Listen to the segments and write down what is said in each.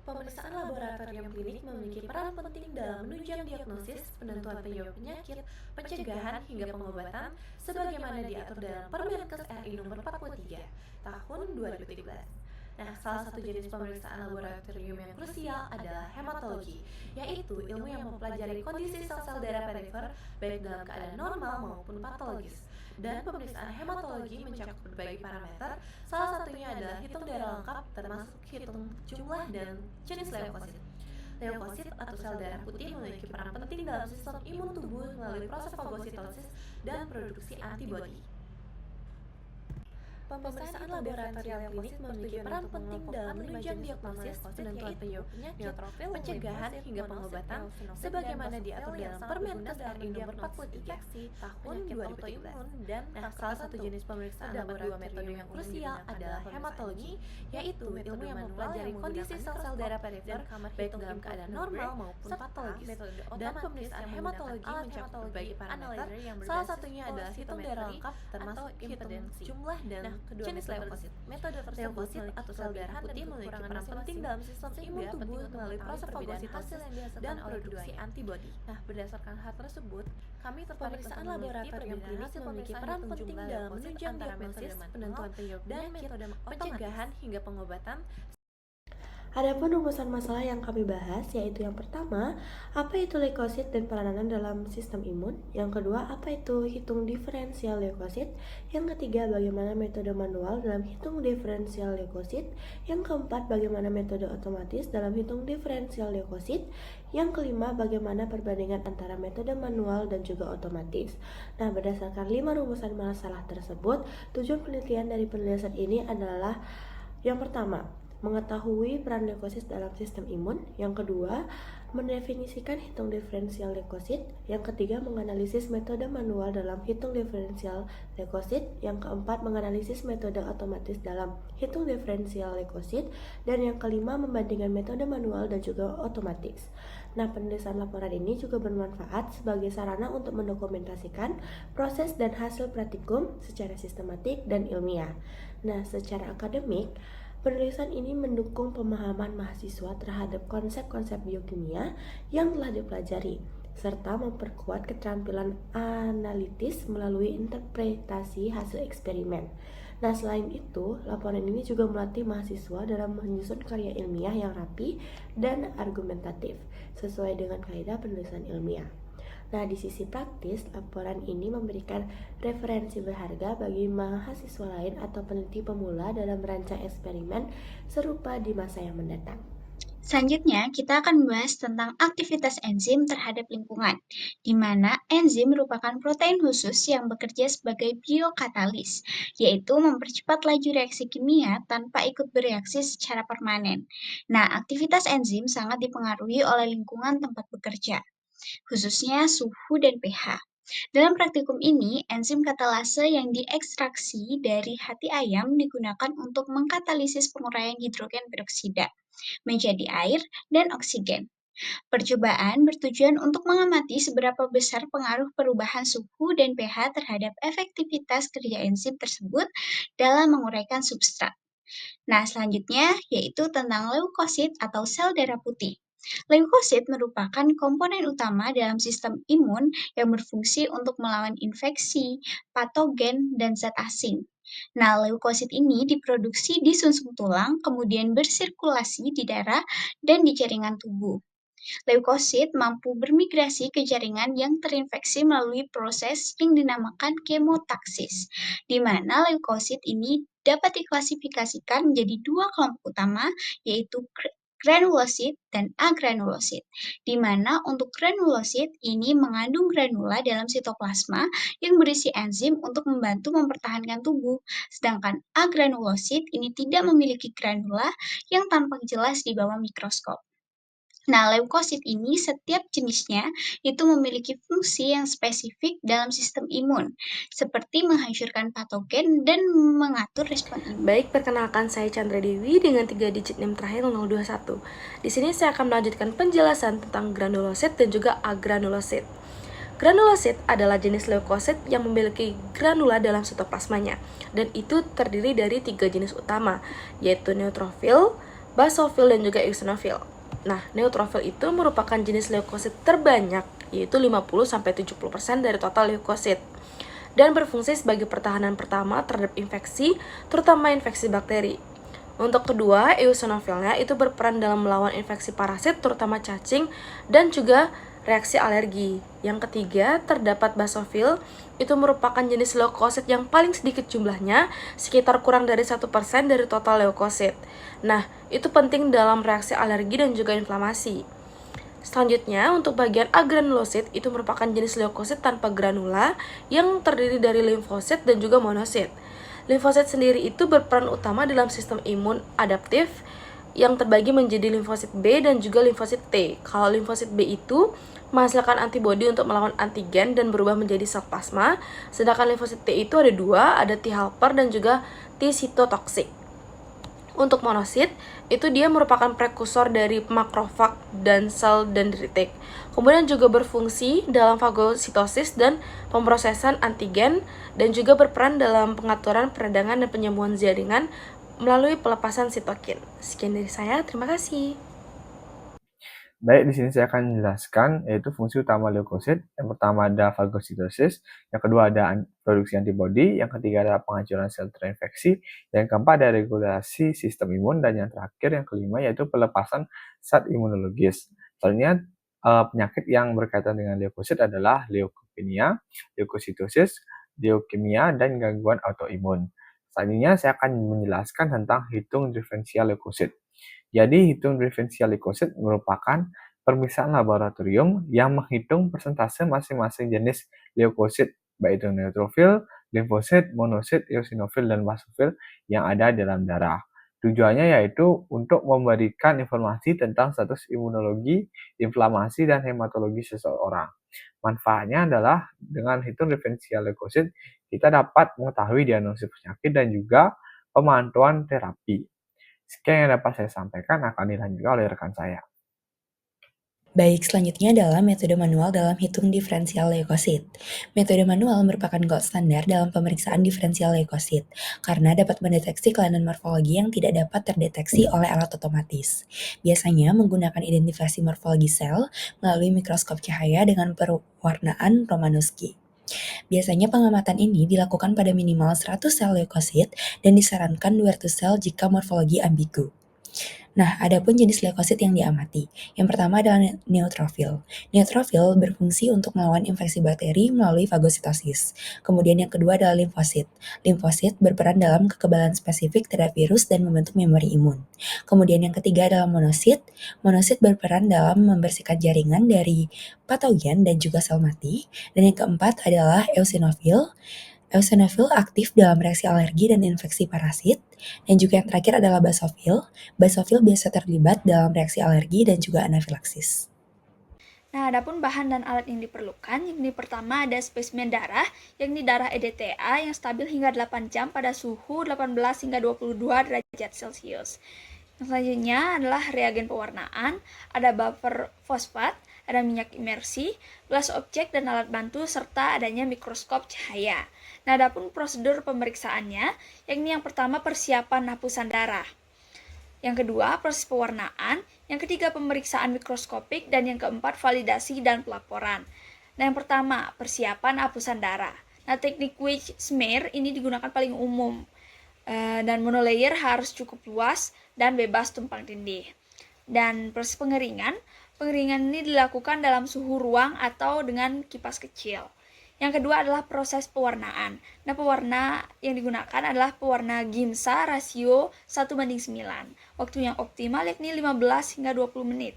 Pemeriksaan laboratorium klinik memiliki peran penting dalam menunjang diagnosis, penentuan penyakit, pencegahan hingga pengobatan sebagaimana diatur dalam Permenkes RI Nomor 43 Tahun 2013. Nah, salah satu jenis pemeriksaan laboratorium yang krusial adalah hematologi, yaitu ilmu yang mempelajari kondisi sel-sel darah perifer baik dalam keadaan normal maupun patologis. Dan pemeriksaan hematologi mencakup berbagai parameter, salah satunya adalah hitung darah lengkap termasuk hitung jumlah dan jenis leukosit. Leukosit atau sel darah putih memiliki peran penting dalam sistem imun tubuh melalui proses fagositosis dan produksi antibodi. Pemeriksaan laboratorium klinik memiliki peran penting dalam menunjang diagnosis, penentuan penyakit, pencegahan hingga pengobatan sebagaimana diatur dalam Permenkes RI Nomor 43 Tahun 2013. Nah, salah satu jenis pemeriksaan laboratorium yang krusial adalah hematologi, yaitu ilmu yang mempelajari kondisi sel-sel darah perifer baik dalam keadaan normal maupun patologis. Dan pemeriksaan hematologi mencakup berbagai parameter, salah satunya adalah hitung darah lengkap termasuk hitung jumlah dan jenis leukosit. Metode leukosit atau sel darah putih memiliki peran penting dalam sistem imun tubuh melalui proses fagositosis dan produksi antibodi. Nah, berdasarkan hal tersebut, kami tertarik pemeriksaan laboratorium klinik memiliki peran penting dalam menunjang diagnosis, penentuan penyakit, pencegahan hingga pengobatan. Adapun rumusan masalah yang kami bahas yaitu yang pertama, apa itu leukosit dan peranan dalam sistem imun? Yang kedua, apa itu hitung diferensial leukosit? Yang ketiga, bagaimana metode manual dalam hitung diferensial leukosit? Yang keempat, bagaimana metode otomatis dalam hitung diferensial leukosit? Yang kelima, bagaimana perbandingan antara metode manual dan juga otomatis? Nah, berdasarkan 5 rumusan masalah tersebut, tujuan penelitian dari penjelasan ini adalah yang pertama, mengetahui peran leukosit dalam sistem imun. Yang kedua, mendefinisikan hitung diferensial leukosit. Yang ketiga, menganalisis metode manual dalam hitung diferensial leukosit. Yang keempat, menganalisis metode otomatis dalam hitung diferensial leukosit. Dan yang kelima, membandingkan metode manual dan juga otomatis. Nah, penulisan laporan ini juga bermanfaat sebagai sarana untuk mendokumentasikan proses dan hasil praktikum secara sistematik dan ilmiah. Nah, secara akademik, penulisan ini mendukung pemahaman mahasiswa terhadap konsep-konsep biokimia yang telah dipelajari, serta memperkuat keterampilan analitis melalui interpretasi hasil eksperimen. Nah, selain itu, laporan ini juga melatih mahasiswa dalam menyusun karya ilmiah yang rapi dan argumentatif, sesuai dengan kaidah penulisan ilmiah. Nah, di sisi praktis, laporan ini memberikan referensi berharga bagi mahasiswa lain atau peneliti pemula dalam merancang eksperimen serupa di masa yang mendatang. Selanjutnya, kita akan membahas tentang aktivitas enzim terhadap lingkungan, di mana enzim merupakan protein khusus yang bekerja sebagai biokatalis, yaitu mempercepat laju reaksi kimia tanpa ikut bereaksi secara permanen. Nah, aktivitas enzim sangat dipengaruhi oleh lingkungan tempat bekerja, khususnya suhu dan pH. Dalam praktikum ini, enzim katalase yang diekstraksi dari hati ayam digunakan untuk mengkatalisis penguraian hidrogen peroksida menjadi air dan oksigen. Percobaan bertujuan untuk mengamati seberapa besar pengaruh perubahan suhu dan pH terhadap efektivitas kerja enzim tersebut dalam menguraikan substrat. Nah, selanjutnya yaitu tentang leukosit atau sel darah putih. Leukosit merupakan komponen utama dalam sistem imun yang berfungsi untuk melawan infeksi, patogen, dan zat asing. Nah, leukosit ini diproduksi di sumsum tulang, kemudian bersirkulasi di darah dan di jaringan tubuh. Leukosit mampu bermigrasi ke jaringan yang terinfeksi melalui proses yang dinamakan kemotaksis, di mana leukosit ini dapat diklasifikasikan menjadi dua kelompok utama, yaitu granulosit dan agranulosit, di mana untuk granulosit ini mengandung granula dalam sitoplasma yang berisi enzim untuk membantu mempertahankan tubuh, sedangkan agranulosit ini tidak memiliki granula yang tampak jelas di bawah mikroskop. Nah, leukosit ini setiap jenisnya itu memiliki fungsi yang spesifik dalam sistem imun, seperti menghancurkan patogen dan mengatur respon imun. Baik, perkenalkan saya Chandra Dewi dengan 3 digit NIM terakhir 021. Di sini saya akan melanjutkan penjelasan tentang granulosit dan juga agranulosit. Granulosit adalah jenis leukosit yang memiliki granula dalam sitoplasmanya, dan itu terdiri dari 3 jenis utama, yaitu neutrofil, basofil dan juga eosinofil. Nah, neutrofil itu merupakan jenis leukosit terbanyak, yaitu 50-70% dari total leukosit, dan berfungsi sebagai pertahanan pertama terhadap infeksi, terutama infeksi bakteri. Untuk kedua, eosinofilnya itu berperan dalam melawan infeksi parasit, terutama cacing, dan juga reaksi alergi. Yang ketiga, terdapat basofil, itu merupakan jenis leukosit yang paling sedikit jumlahnya, sekitar kurang dari 1% dari total leukosit. Nah, itu penting dalam reaksi alergi dan juga inflamasi. Selanjutnya, untuk bagian agranulosit, itu merupakan jenis leukosit tanpa granula yang terdiri dari limfosit dan juga monosit. Limfosit sendiri itu berperan utama dalam sistem imun adaptif yang terbagi menjadi limfosit B dan juga limfosit T. Kalau limfosit B itu menghasilkan antibodi untuk melawan antigen dan berubah menjadi sel plasma, sedangkan limfosit T itu ada dua, ada T helper dan juga T cytotoxic. Untuk monosit, itu dia merupakan prekursor dari makrofag dan sel dendritik. Kemudian juga berfungsi dalam fagositosis dan pemrosesan antigen, dan juga berperan dalam pengaturan peradangan dan penyembuhan jaringan melalui pelepasan sitokin. Sekian dari saya, terima kasih. Baik, di sini saya akan menjelaskan yaitu fungsi utama leukosit. Yang pertama ada fagositosis, yang kedua ada produksi antibodi, yang ketiga adalah penghancuran sel terinfeksi, yang keempat ada regulasi sistem imun, dan yang terakhir yang kelima yaitu pelepasan zat imunologis. Selanjutnya penyakit yang berkaitan dengan leukosit adalah leukopenia, leukositosis, leukemia, dan gangguan autoimun. Selanjutnya saya akan menjelaskan tentang hitung diferensial leukosit. Jadi, hitung diferensial leukosit merupakan pemisahan laboratorium yang menghitung persentase masing-masing jenis leukosit, baik itu neutrofil, limfosit, monosit, eosinofil, dan basofil yang ada dalam darah. Tujuannya yaitu untuk memberikan informasi tentang status imunologi, inflamasi, dan hematologi seseorang. Manfaatnya adalah dengan hitung diferensial leukosit, kita dapat mengetahui diagnosis penyakit dan juga pemantauan terapi. Sekian yang dapat saya sampaikan, akan dilanjutkan oleh rekan saya. Baik, selanjutnya adalah metode manual dalam hitung diferensial leukosit. Metode manual merupakan gold standar dalam pemeriksaan diferensial leukosit, karena dapat mendeteksi kelainan morfologi yang tidak dapat terdeteksi oleh alat otomatis. Biasanya menggunakan identifikasi morfologi sel melalui mikroskop cahaya dengan perwarnaan Romanowski. Biasanya pengamatan ini dilakukan pada minimal 100 sel leukosit dan disarankan 200 sel jika morfologi ambigu. Nah, ada pun jenis leukosit yang diamati. Yang pertama adalah neutrofil. Neutrofil berfungsi untuk melawan infeksi bakteri melalui fagositosis. Kemudian yang kedua adalah limfosit. Limfosit berperan dalam kekebalan spesifik terhadap virus dan membentuk memori imun. Kemudian yang ketiga adalah monosit. Monosit berperan dalam membersihkan jaringan dari patogen dan juga sel mati. Dan yang keempat adalah eosinofil. Eosinofil aktif dalam reaksi alergi dan infeksi parasit. Dan juga yang terakhir adalah basofil. Basofil biasa terlibat dalam reaksi alergi dan juga anafilaksis. Nah, adapun bahan dan alat yang diperlukan, yakni pertama ada spesimen darah, yakni darah EDTA yang stabil hingga 8 jam pada suhu 18 hingga 22 derajat Celcius. Yang selanjutnya adalah reagen pewarnaan, ada buffer fosfat, ada minyak imersi, gelas objek dan alat bantu, serta adanya mikroskop cahaya. Nah, adapun prosedur pemeriksaannya, yakni yang pertama persiapan hapusan darah. Yang kedua, proses pewarnaan. Yang ketiga, pemeriksaan mikroskopik. Dan yang keempat, validasi dan pelaporan. Nah, yang pertama, persiapan hapusan darah. Nah, teknik wedge smear ini digunakan paling umum. Dan monolayer harus cukup luas dan bebas tumpang tindih. Dan proses pengeringan ini dilakukan dalam suhu ruang atau dengan kipas kecil. Yang kedua adalah proses pewarnaan. Nah, pewarna yang digunakan adalah pewarna Ginsa rasio 1:9. Waktu yang optimal yakni 15 hingga 20 menit.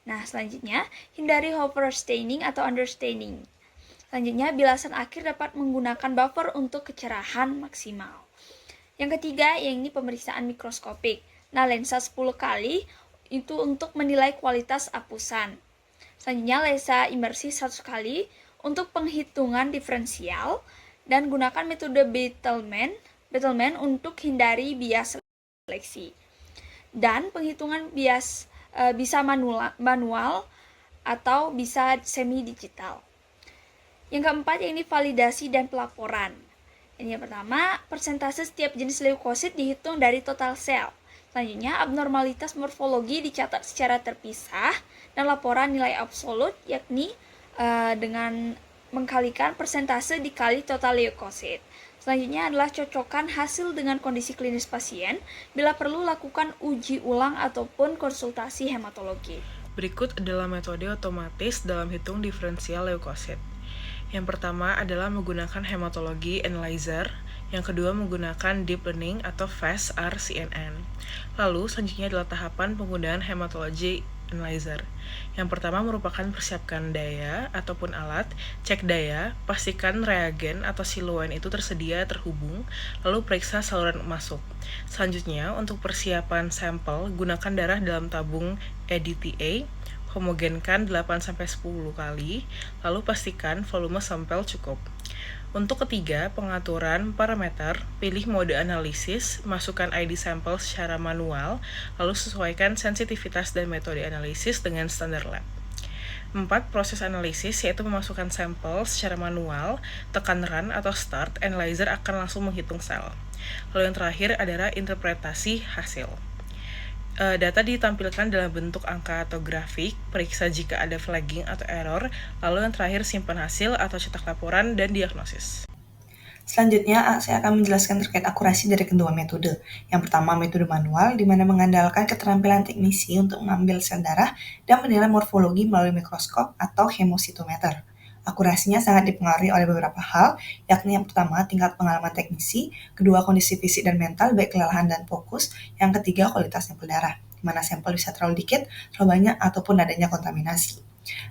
Nah, selanjutnya, hindari overstaining atau understaining. Selanjutnya, bilasan akhir dapat menggunakan buffer untuk kecerahan maksimal. Yang ketiga, yakni pemeriksaan mikroskopik. Nah, lensa 10 kali itu untuk menilai kualitas hapusan. Selanjutnya, lensa imersi 100 kali untuk penghitungan diferensial, dan gunakan metode Betelman untuk hindari bias seleksi. Dan penghitungan bias bisa manual atau bisa semi digital. Yang keempat, yakni validasi dan pelaporan. Yang pertama, persentase setiap jenis leukosit dihitung dari total sel. Selanjutnya, abnormalitas morfologi dicatat secara terpisah dan laporan nilai absolut, yakni dengan mengkalikan persentase dikali total leukosit. Selanjutnya adalah cocokan hasil dengan kondisi klinis pasien. Bila perlu, lakukan uji ulang ataupun konsultasi hematologi. Berikut adalah metode otomatis dalam hitung diferensial leukosit. Yang pertama adalah menggunakan hematologi analyzer, yang kedua menggunakan deep learning atau fast RCNN. Lalu selanjutnya adalah tahapan penggunaan hematologi analyzer. Yang pertama merupakan persiapkan daya ataupun alat, cek daya, pastikan reagen atau siloen itu tersedia terhubung, lalu periksa saluran masuk. Selanjutnya untuk persiapan sampel, gunakan darah dalam tabung EDTA, homogenkan 8-10 kali, lalu pastikan volume sampel cukup. Untuk ketiga, pengaturan parameter, pilih mode analisis, masukkan ID sampel secara manual, lalu sesuaikan sensitivitas dan metode analisis dengan standar lab. 4. Proses analisis, yaitu memasukkan sampel secara manual, tekan run atau start, analyzer akan langsung menghitung sel. Lalu yang terakhir adalah interpretasi hasil. Data ditampilkan dalam bentuk angka atau grafik, periksa jika ada flagging atau error, lalu yang terakhir simpan hasil atau cetak laporan dan diagnosis. Selanjutnya, saya akan menjelaskan terkait akurasi dari kedua metode. Yang pertama, metode manual, di mana mengandalkan keterampilan teknisi untuk mengambil sel darah dan menilai morfologi melalui mikroskop atau hemositometer. Akurasinya sangat dipengaruhi oleh beberapa hal, yakni yang pertama, tingkat pengalaman teknisi, kedua, kondisi fisik dan mental, baik kelelahan dan fokus, yang ketiga, kualitas sampel darah, di mana sampel bisa terlalu dikit, terlalu banyak, ataupun adanya kontaminasi.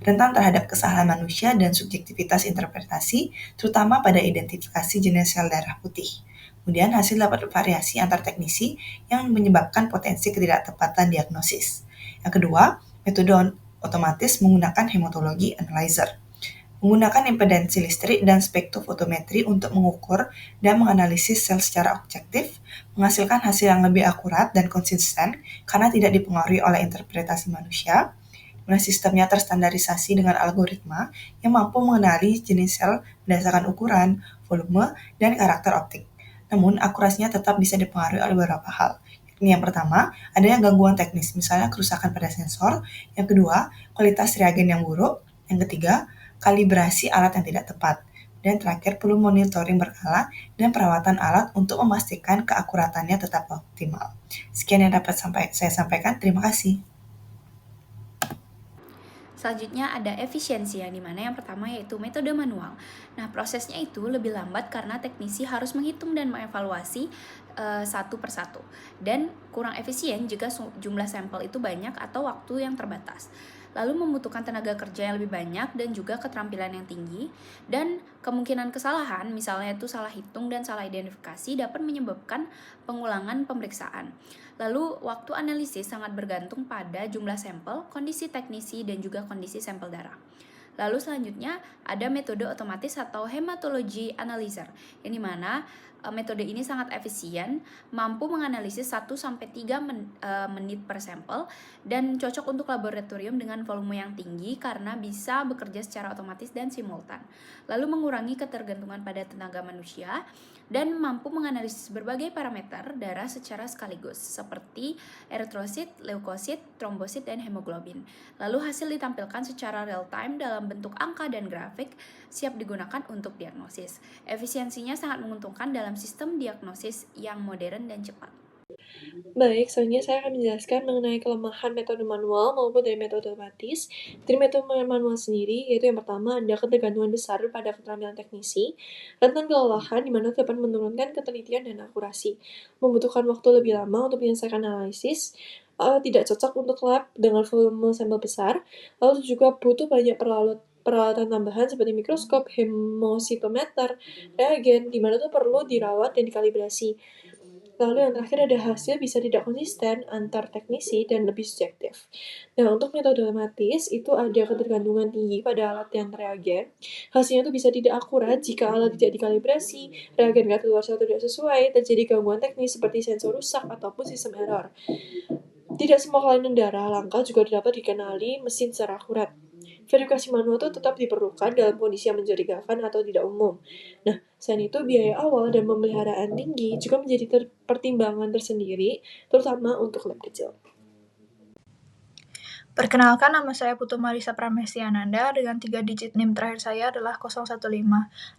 Rentan terhadap kesalahan manusia dan subjektivitas interpretasi, terutama pada identifikasi jenis sel darah putih. Kemudian hasil dapat bervariasi antar teknisi yang menyebabkan potensi ketidaktepatan diagnosis. Yang kedua, metode otomatis menggunakan hematologi analyzer. Menggunakan impedansi listrik dan spektrofotometri untuk mengukur dan menganalisis sel secara objektif, menghasilkan hasil yang lebih akurat dan konsisten karena tidak dipengaruhi oleh interpretasi manusia, mana sistemnya terstandarisasi dengan algoritma yang mampu mengenali jenis sel berdasarkan ukuran, volume, dan karakter optik. Namun, akurasinya tetap bisa dipengaruhi oleh beberapa hal. Yang pertama, adanya gangguan teknis, misalnya kerusakan pada sensor. Yang kedua, kualitas reagen yang buruk. Yang ketiga, kalibrasi alat yang tidak tepat. Dan terakhir, perlu monitoring berkala dan perawatan alat untuk memastikan keakuratannya tetap optimal. Sekian yang dapat saya sampaikan. Terima kasih. Selanjutnya ada efisiensi, yang dimana yang pertama yaitu metode manual. Nah, prosesnya itu lebih lambat karena teknisi harus menghitung dan mengevaluasi satu persatu. Dan kurang efisien jika jumlah sampel itu banyak atau waktu yang terbatas. Lalu membutuhkan tenaga kerja yang lebih banyak dan juga keterampilan yang tinggi. Dan kemungkinan kesalahan, misalnya itu salah hitung dan salah identifikasi, dapat menyebabkan pengulangan pemeriksaan. Lalu, waktu analisis sangat bergantung pada jumlah sampel, kondisi teknisi, dan juga kondisi sampel darah. Lalu selanjutnya ada metode otomatis atau hematology analyzer, yang dimana metode ini sangat efisien, mampu menganalisis 1-3 menit per sampel, dan cocok untuk laboratorium dengan volume yang tinggi karena bisa bekerja secara otomatis dan simultan. Lalu mengurangi ketergantungan pada tenaga manusia, dan mampu menganalisis berbagai parameter darah secara sekaligus, seperti eritrosit, leukosit, trombosit, dan hemoglobin. Lalu hasil ditampilkan secara real-time dalam bentuk angka dan grafik, siap digunakan untuk diagnosis. Efisiensinya sangat menguntungkan dalam sistem diagnosis yang modern dan cepat. Baik, selanjutnya saya akan menjelaskan mengenai kelemahan metode manual maupun dari metode otomatis. Dari metode manual sendiri, yaitu yang pertama ada ketergantungan besar pada keterampilan teknisi, rentan kelelahan di mana dapat menurunkan ketelitian dan akurasi, membutuhkan waktu lebih lama untuk menyelesaikan analisis, tidak cocok untuk lab dengan volume sampel besar, lalu juga butuh banyak peralatan tambahan seperti mikroskop, hemositometer, reagen, di mana perlu dirawat dan dikalibrasi. Lalu yang terakhir ada hasil bisa tidak konsisten antar teknisi dan lebih subjektif. Nah, untuk metode otomatis itu ada ketergantungan tinggi pada alat dan reagen. Hasilnya itu bisa tidak akurat jika alat tidak dikalibrasi, reagen nggak keluar atau tidak sesuai, terjadi gangguan teknis seperti sensor rusak ataupun sistem error. Tidak semua kelainan darah langka juga dapat dikenali mesin secara akurat. verifikasi manual itu tetap diperlukan dalam kondisi yang mencurigakan atau tidak umum. Nah, selain itu biaya awal dan pemeliharaan tinggi juga menjadi pertimbangan tersendiri, terutama untuk lab kecil. Perkenalkan, nama saya Putu Marisa Pramestiananda dengan 3 digit NIM terakhir saya adalah 015.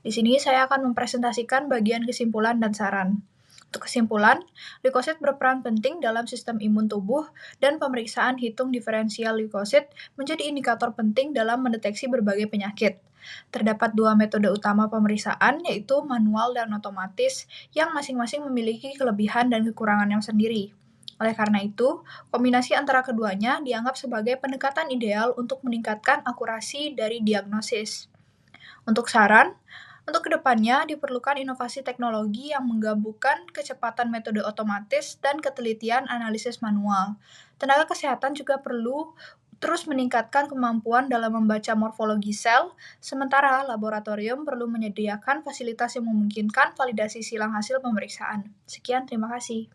Di sini saya akan mempresentasikan bagian kesimpulan dan saran. Untuk kesimpulan, leukosit berperan penting dalam sistem imun tubuh dan pemeriksaan hitung diferensial leukosit menjadi indikator penting dalam mendeteksi berbagai penyakit. Terdapat 2 metode utama pemeriksaan, yaitu manual dan otomatis, yang masing-masing memiliki kelebihan dan kekurangan yang sendiri. Oleh karena itu, kombinasi antara keduanya dianggap sebagai pendekatan ideal untuk meningkatkan akurasi dari diagnosis. Untuk saran, untuk kedepannya diperlukan inovasi teknologi yang menggabungkan kecepatan metode otomatis dan ketelitian analisis manual. Tenaga kesehatan juga perlu terus meningkatkan kemampuan dalam membaca morfologi sel, sementara laboratorium perlu menyediakan fasilitas yang memungkinkan validasi silang hasil pemeriksaan. Sekian, terima kasih.